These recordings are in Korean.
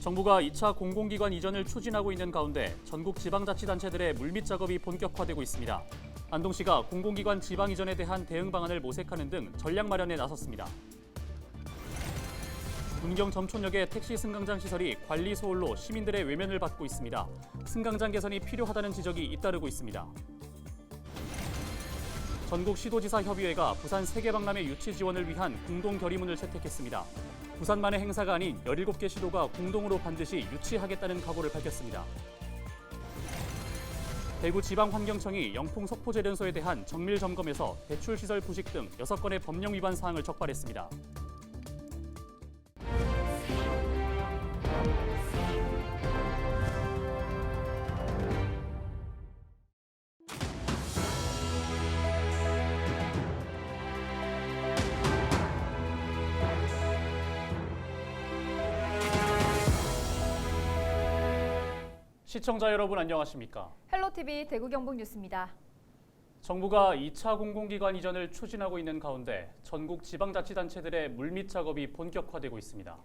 정부가 2차 공공기관 이전을 추진하고 있는 가운데 전국 지방자치단체들의 물밑 작업이 본격화되고 있습니다. 안동시가 공공기관 지방 이전에 대한 대응 방안을 모색하는 등 전략 마련에 나섰습니다. 문경 점촌역의 택시 승강장 시설이 관리 소홀로 시민들의 외면을 받고 있습니다. 승강장 개선이 필요하다는 지적이 잇따르고 있습니다. 전국 시도지사 협의회가 부산 세계박람회 유치 지원을 위한 공동 결의문을 채택했습니다. 부산만의 행사가 아닌 17개 시도가 공동으로 반드시 유치하겠다는 각오를 밝혔습니다. 대구지방환경청이 영풍 석포제련소에 대한 정밀 점검에서 배출시설 부식 등 6건의 법령 위반 사항을 적발했습니다. 시청자 여러분 안녕하십니까? 헬로티비 대구경북뉴스입니다. 정부가 2차 공공기관 이전을 추진하고 있는 가운데 전국 지방자치단체들의 물밑 작업이 본격화되고 있습니다.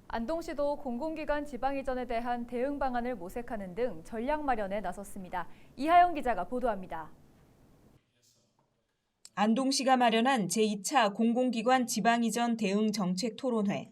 안동시도 공공기관 지방 이전에 대한 대응 방안을 모색하는 등 전략 마련에 나섰습니다. 이하영 기자가 보도합니다. 안동시가 마련한 제2차 공공기관 지방 이전 대응 정책 토론회.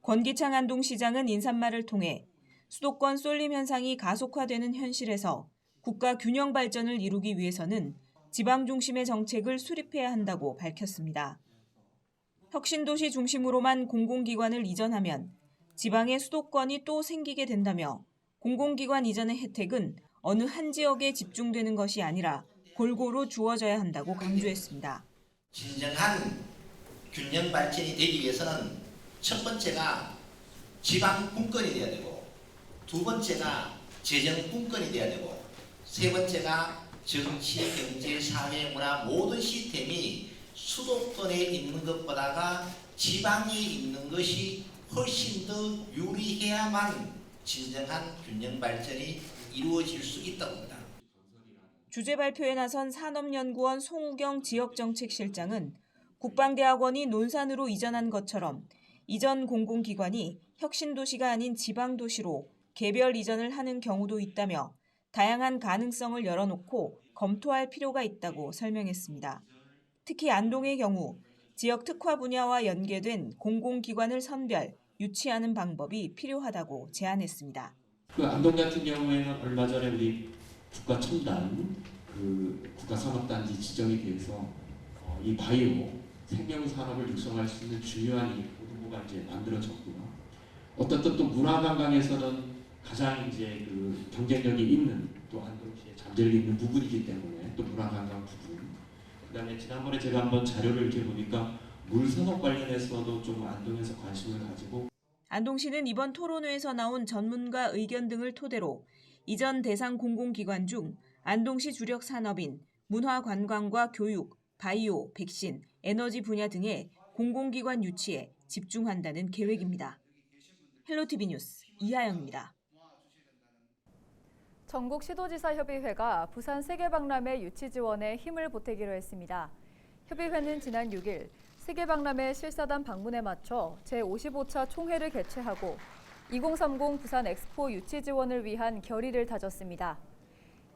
권기창 안동시장은 인사말을 통해 수도권 쏠림 현상이 가속화되는 현실에서 국가 균형 발전을 이루기 위해서는 지방 중심의 정책을 수립해야 한다고 밝혔습니다. 혁신도시 중심으로만 공공기관을 이전하면 지방의 수도권이 또 생기게 된다며 공공기관 이전의 혜택은 어느 한 지역에 집중되는 것이 아니라 골고루 주어져야 한다고 강조했습니다. 진정한 균형 발전이 되기 위해서는 첫 번째가 지방 분권이 돼야 되고 두 번째가 재정 분권이 돼야 되고 세 번째가 정치, 경제, 사회, 문화 모든 시스템이 수도권에 있는 것보다가 지방에 있는 것이 훨씬 더 유리해야만 진정한 균형 발전이 이루어질 수 있다고 봅니다. 주제 발표에 나선 산업연구원 송우경 지역정책실장은 국방대학원이 논산으로 이전한 것처럼 이전 공공기관이 혁신도시가 아닌 지방도시로 개별 이전을 하는 경우도 있다며 다양한 가능성을 열어놓고 검토할 필요가 있다고 설명했습니다. 특히 안동의 경우 지역 특화 분야와 연계된 공공기관을 선별, 유치하는 방법이 필요하다고 제안했습니다. 안동 같은 경우에는 얼마 전에 우리 국가 첨단 국가산업단지 지정에 대해서 이 바이오 생명 산업을 육성할 수 있는 중요한 이 보도가 이제 만들어졌고요. 어떤 또 문화관광에서는 가장 이제 경쟁력이 있는 또 안동시에 잠재력이 있는 부분이기 때문에 또 문화관광 부분. 그다음에 지난번에 제가 한번 자료를 이렇게 보니까 물산업 관련해서도 좀 안동에서 관심을 가지고. 안동시는 이번 토론회에서 나온 전문가 의견 등을 토대로 이전 대상 공공기관 중 안동시 주력 산업인 문화관광과 교육, 바이오, 백신, 에너지 분야 등의 공공기관 유치에 집중한다는 계획입니다. 헬로티비 뉴스 이하영입니다. 전국 시도지사 협의회가 부산 세계박람회 유치 지원에 힘을 보태기로 했습니다. 협의회는 지난 6일 세계박람회 실사단 방문에 맞춰 제55차 총회를 개최하고 2030 부산 엑스포 유치 지원을 위한 결의를 다졌습니다.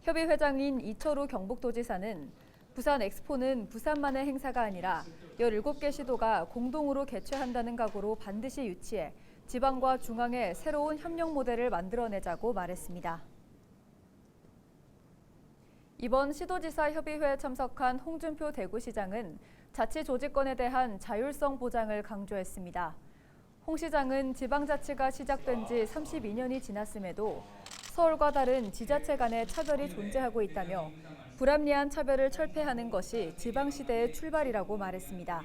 협의회장인 이철우 경북도지사는 부산 엑스포는 부산만의 행사가 아니라 17개 시도가 공동으로 개최한다는 각오로 반드시 유치해 지방과 중앙의 새로운 협력 모델을 만들어내자고 말했습니다. 이번 시도지사 협의회에 참석한 홍준표 대구시장은 자치 조직권에 대한 자율성 보장을 강조했습니다. 홍 시장은 지방자치가 시작된 지 32년이 지났음에도 서울과 다른 지자체 간의 차별이 존재하고 있다며 불합리한 차별을 철폐하는 것이 지방시대의 출발이라고 말했습니다.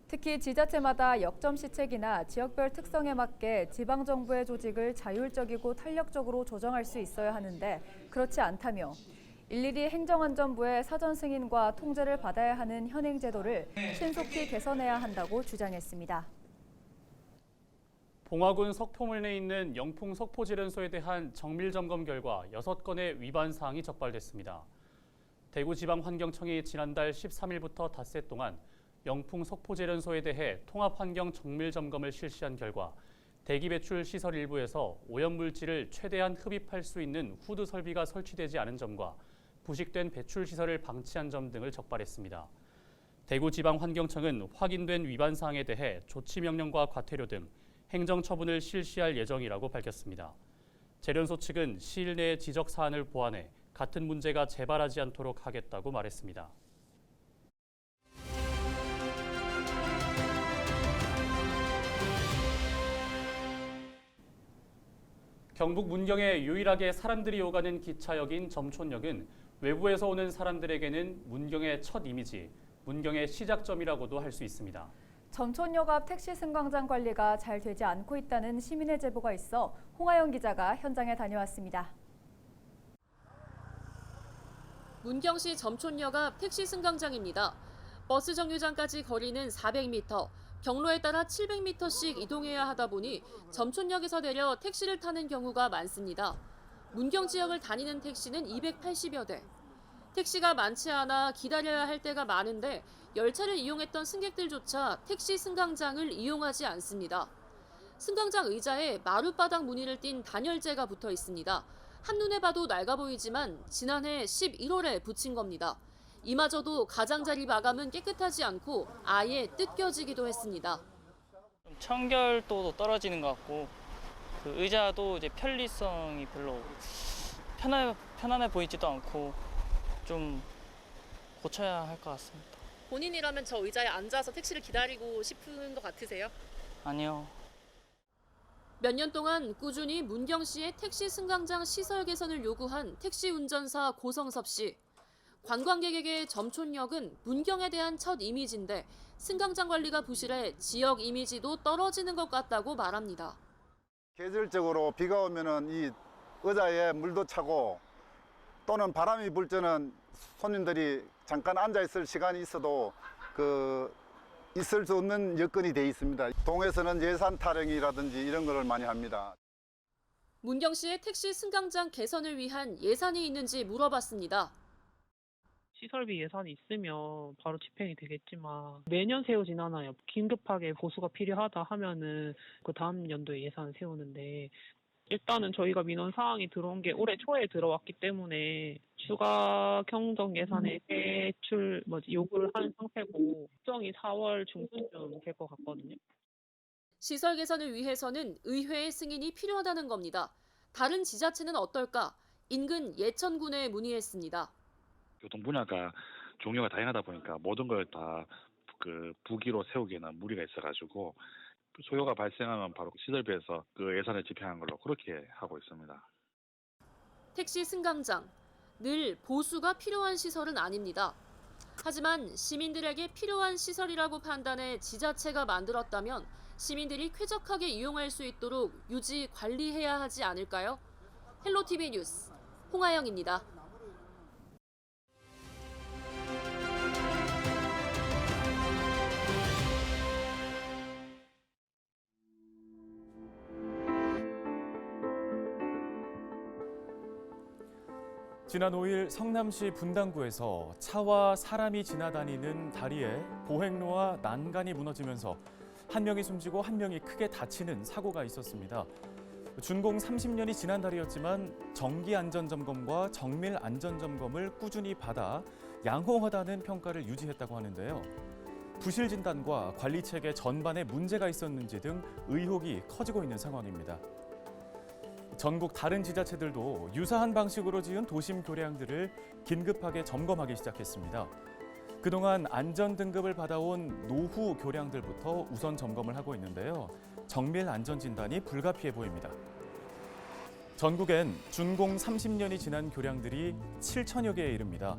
특히 지자체마다 역점 시책이나 지역별 특성에 맞게 지방정부의 조직을 자율적이고 탄력적으로 조정할 수 있어야 하는데 그렇지 않다며 일일이 행정안전부의 사전 승인과 통제를 받아야 하는 현행 제도를 신속히 개선해야 한다고 주장했습니다. 봉화군 석포물 내에 있는 영풍 석포제련소에 대한 정밀 점검 결과 6건의 위반 사항이 적발됐습니다. 대구지방환경청이 지난달 13일부터 닷새 동안 영풍 석포제련소에 대해 통합환경 정밀 점검을 실시한 결과 대기 배출 시설 일부에서 오염물질을 최대한 흡입할 수 있는 후드 설비가 설치되지 않은 점과 부식된 배출 시설을 방치한 점 등을 적발했습니다. 대구지방환경청은 확인된 위반 사항에 대해 조치 명령과 과태료 등 행정 처분을 실시할 예정이라고 밝혔습니다. 재련소 측은 시일 내에 지적 사안을 보완해 같은 문제가 재발하지 않도록 하겠다고 말했습니다. 경북 문경에 유일하게 사람들이 오가는 기차역인 점촌역은 외부에서 오는 사람들에게는 문경의 첫 이미지, 문경의 시작점이라고도 할 수 있습니다. 점촌역 앞 택시 승강장 관리가 잘 되지 않고 있다는 시민의 제보가 있어 홍하영 기자가 현장에 다녀왔습니다. 문경시 점촌역 앞 택시 승강장입니다. 버스 정류장까지 거리는 400m, 경로에 따라 700m씩 이동해야 하다 보니 점촌역에서 내려 택시를 타는 경우가 많습니다. 문경 지역을 다니는 택시는 280여 대. 택시가 많지 않아 기다려야 할 때가 많은데 열차를 이용했던 승객들조차 택시 승강장을 이용하지 않습니다. 승강장 의자에 마룻바닥 무늬를 띤 단열재가 붙어 있습니다. 한눈에 봐도 낡아 보이지만 지난해 11월에 붙인 겁니다. 이마저도 가장자리 마감은 깨끗하지 않고 아예 뜯겨지기도 했습니다. 청결도도 떨어지는 것 같고 그 의자도 이제 편리성이 별로 편안해 보이지도 않고 좀 고쳐야 할 것 같습니다. 본인이라면 저 의자에 앉아서 택시를 기다리고 싶은 것 같으세요? 아니요. 몇 년 동안 꾸준히 문경시의 택시 승강장 시설 개선을 요구한 택시 운전사 고성섭 씨. 관광객에게 점촌역은 문경에 대한 첫 이미지인데 승강장 관리가 부실해 지역 이미지도 떨어지는 것 같다고 말합니다. 계절적으로 비가 오면은 이 의자에 물도 차고 또는 바람이 불 때는 손님들이 잠깐 앉아 있을 시간이 있어도 있을 수 없는 여건이 돼 있습니다. 동에서는 예산 타령이라든지 이런 걸 많이 합니다. 문경시의 택시 승강장 개선을 위한 예산이 있는지 물어봤습니다. 시설비 예산이 있으면 바로 집행이 되겠지만 매년 세워지나요? 긴급하게 보수가 필요하다 하면은 그 다음 연도에 예산을 세우는데 일단은 저희가 민원 사항이 들어온 게 올해 초에 들어왔기 때문에 추가 경정 예산의 대출 요구를 한 상태고 일정이 4월 중순쯤 될 것 같거든요. 시설 개선을 위해서는 의회의 승인이 필요하다는 겁니다. 다른 지자체는 어떨까? 인근 예천군에 문의했습니다. 교통 분야가 종류가 다양하다 보니까 모든 걸 다 부기로 세우기에는 무리가 있어가지고 소요가 발생하면 바로 시설비에서 그 예산을 집행한 걸로 그렇게 하고 있습니다. 택시 승강장, 늘 보수가 필요한 시설은 아닙니다. 하지만 시민들에게 필요한 시설이라고 판단해 지자체가 만들었다면 시민들이 쾌적하게 이용할 수 있도록 유지 관리해야 하지 않을까요? 헬로티비 뉴스 홍하영입니다. 지난 5일 성남시 분당구에서 차와 사람이 지나다니는 다리에 보행로와 난간이 무너지면서 한 명이 숨지고 한 명이 크게 다치는 사고가 있었습니다. 준공 30년이 지난 다리였지만 정기 안전점검과 정밀 안전점검을 꾸준히 받아 양호하다는 평가를 유지했다고 하는데요. 부실 진단과 관리 체계 전반에 문제가 있었는지 등 의혹이 커지고 있는 상황입니다. 전국 다른 지자체들도 유사한 방식으로 지은 도심 교량들을 긴급하게 점검하기 시작했습니다. 그동안 안전 등급을 받아온 노후 교량들부터 우선 점검을 하고 있는데요. 정밀 안전 진단이 불가피해 보입니다. 전국엔 준공 30년이 지난 교량들이 7천여 개에 이릅니다.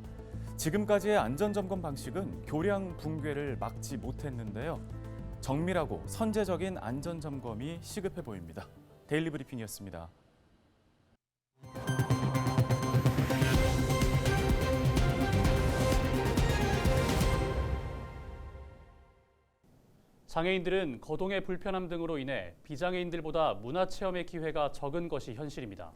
지금까지의 안전점검 방식은 교량 붕괴를 막지 못했는데요. 정밀하고 선제적인 안전점검이 시급해 보입니다. 데일리 브리핑이었습니다. 장애인들은 거동의 불편함 등으로 인해 비장애인들보다 문화체험의 기회가 적은 것이 현실입니다.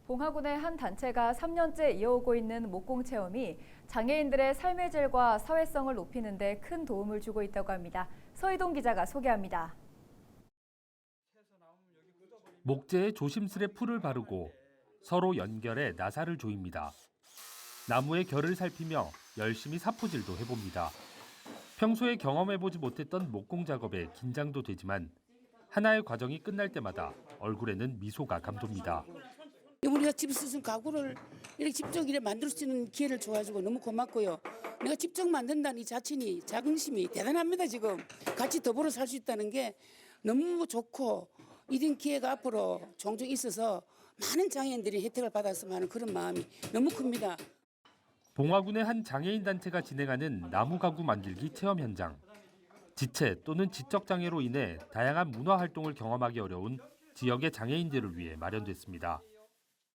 봉화군의 한 단체가 3년째 이어오고 있는 목공체험이 장애인들의 삶의 질과 사회성을 높이는 데 큰 도움을 주고 있다고 합니다. 서희동 기자가 소개합니다. 목재에 조심스레 풀을 바르고 서로 연결해 나사를 조입니다. 나무의 결을 살피며 열심히 사포질도 해봅니다. 평소에 경험해보지 못했던 목공 작업에 긴장도 되지만 하나의 과정이 끝날 때마다 얼굴에는 미소가 감돕니다. 우리가 집에서 쓴 가구를 이렇게 직접 이렇게 만들 수 있는 기회를 줘가지고 너무 고맙고요. 내가 직접 만든다는 이 자신이 자긍심이 대단합니다. 지금 같이 더불어 살 수 있다는 게 너무 좋고 이런 기회가 앞으로 종종 있어서 많은 장애인들이 혜택을 받았으면 하는 그런 마음이 너무 큽니다. 봉화군의 한 장애인 단체가 진행하는 나무 가구 만들기 체험 현장. 지체 또는 지적 장애로 인해 다양한 문화 활동을 경험하기 어려운 지역의 장애인들을 위해 마련됐습니다.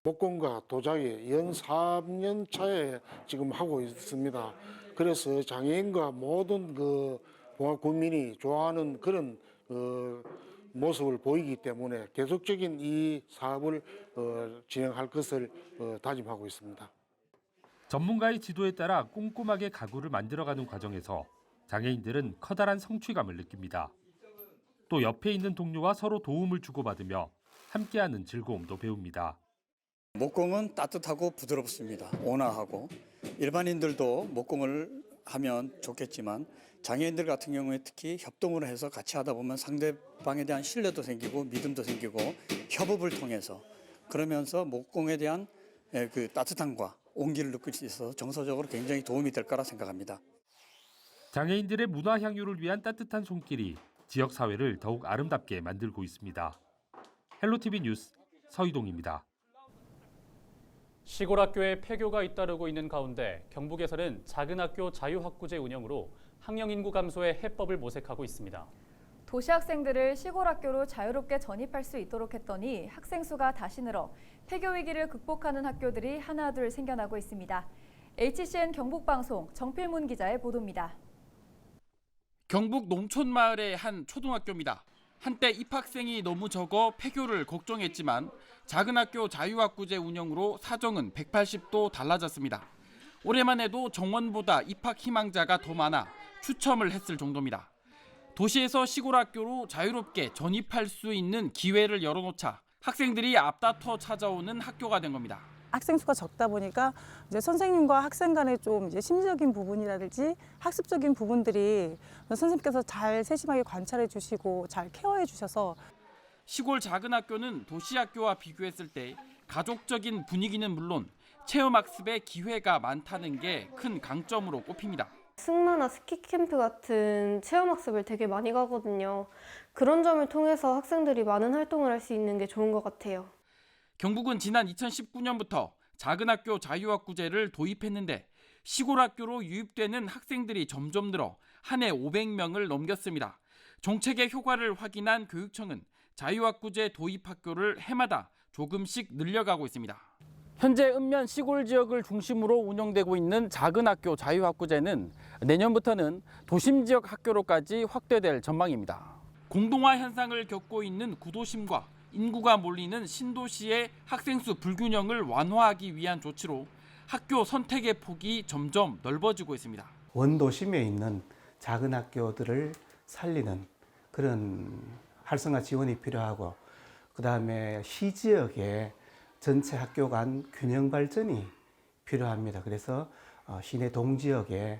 목공과 도자기 연 3년 차에 지금 하고 있습니다. 그래서 장애인과 모든 봉화 군민이 좋아하는 그런 모습을 보이기 때문에 계속적인 이 사업을 진행할 것을 다짐하고 있습니다. 전문가의 지도에 따라 꼼꼼하게 가구를 만들어가는 과정에서 장애인들은 커다란 성취감을 느낍니다. 또 옆에 있는 동료와 서로 도움을 주고받으며 함께하는 즐거움도 배웁니다. 목공은 따뜻하고 부드럽습니다. 온화하고 일반인들도 목공을 하면 좋겠지만 장애인들 같은 경우에 특히 협동을 해서 같이 하다 보면 상대방에 대한 신뢰도 생기고 믿음도 생기고 협업을 통해서 그러면서 목공에 대한 그 따뜻함과 온기를 느낄 수 있어서 정서적으로 굉장히 도움이 될 거라 생각합니다. 장애인들의 문화 향유를 위한 따뜻한 손길이 지역 사회를 더욱 아름답게 만들고 있습니다. 헬로티비 뉴스 서희동입니다. 시골 학교에 폐교가 잇따르고 있는 가운데 경북에서는 작은 학교 자유학구제 운영으로 학령 인구 감소의 해법을 모색하고 있습니다. 도시 학생들을 시골 학교로 자유롭게 전입할 수 있도록 했더니 학생 수가 다시 늘어 폐교 위기를 극복하는 학교들이 하나둘 생겨나고 있습니다. HCN 경북방송 정필문 기자의 보도입니다. 경북 농촌 마을의 한 초등학교입니다. 한때 입학생이 너무 적어 폐교를 걱정했지만 작은 학교 자유학구제 운영으로 사정은 180도 달라졌습니다. 올해만 해도 정원보다 입학 희망자가 더 많아 추첨을 했을 정도입니다. 도시에서 시골 학교로 자유롭게 전입할 수 있는 기회를 열어놓자 학생들이 앞다퉈 찾아오는 학교가 된 겁니다. 학생 수가 적다 보니까 이제 선생님과 학생 간의 좀 이제 심리적인 부분이라든지 학습적인 부분들이 선생님께서 잘 세심하게 관찰해 주시고 잘 케어해 주셔서 시골 작은 학교는 도시 학교와 비교했을 때 가족적인 분위기는 물론 체험학습의 기회가 많다는 게 큰 강점으로 꼽힙니다. 승마나 스키 캠프 같은 체험학습을 되게 많이 가거든요. 그런 점을 통해서 학생들이 많은 활동을 할 수 있는 게 좋은 것 같아요. 경북은 지난 2019년부터 작은 학교 자유학구제를 도입했는데 시골 학교로 유입되는 학생들이 점점 늘어 한 해 500명을 넘겼습니다. 정책의 효과를 확인한 교육청은 자유학구제 도입 학교를 해마다 조금씩 늘려가고 있습니다. 현재 읍면 시골 지역을 중심으로 운영되고 있는 작은 학교 자유학구제는 내년부터는 도심 지역 학교로까지 확대될 전망입니다. 공동화 현상을 겪고 있는 구도심과 인구가 몰리는 신도시의 학생 수 불균형을 완화하기 위한 조치로 학교 선택의 폭이 점점 넓어지고 있습니다. 원도심에 있는 작은 학교들을 살리는 그런 활성화 지원이 필요하고 그다음에 시지역의 전체 학교 간 균형 발전이 필요합니다. 그래서 시내 동지역에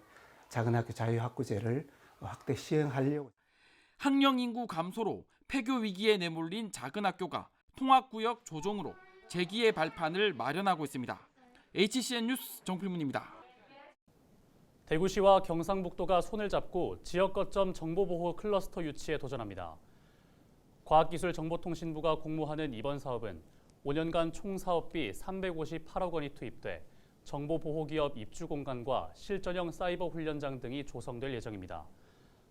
작은 학교 자유학구제를 확대 시행하려고. 학령 인구 감소로 폐교 위기에 내몰린 작은 학교가 통합구역 조정으로 재기의 발판을 마련하고 있습니다. HCN 뉴스 정필문입니다. 대구시와 경상북도가 손을 잡고 지역 거점 정보보호 클러스터 유치에 도전합니다. 과학기술정보통신부가 공모하는 이번 사업은 5년간 총 사업비 358억 원이 투입돼 정보보호기업 입주공간과 실전형 사이버 훈련장 등이 조성될 예정입니다.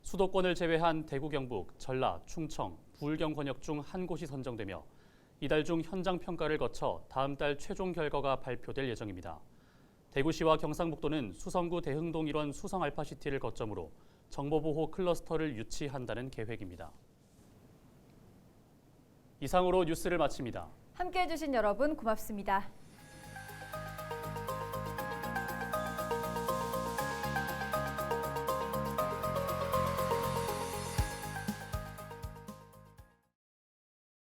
수도권을 제외한 대구, 경북, 전라, 충청, 부울경 권역 중 한 곳이 선정되며 이달 중 현장 평가를 거쳐 다음 달 최종 결과가 발표될 예정입니다. 대구시와 경상북도는 수성구 대흥동 일원 수성알파시티를 거점으로 정보보호 클러스터를 유치한다는 계획입니다. 이상으로 뉴스를 마칩니다. 함께해 주신 여러분 고맙습니다.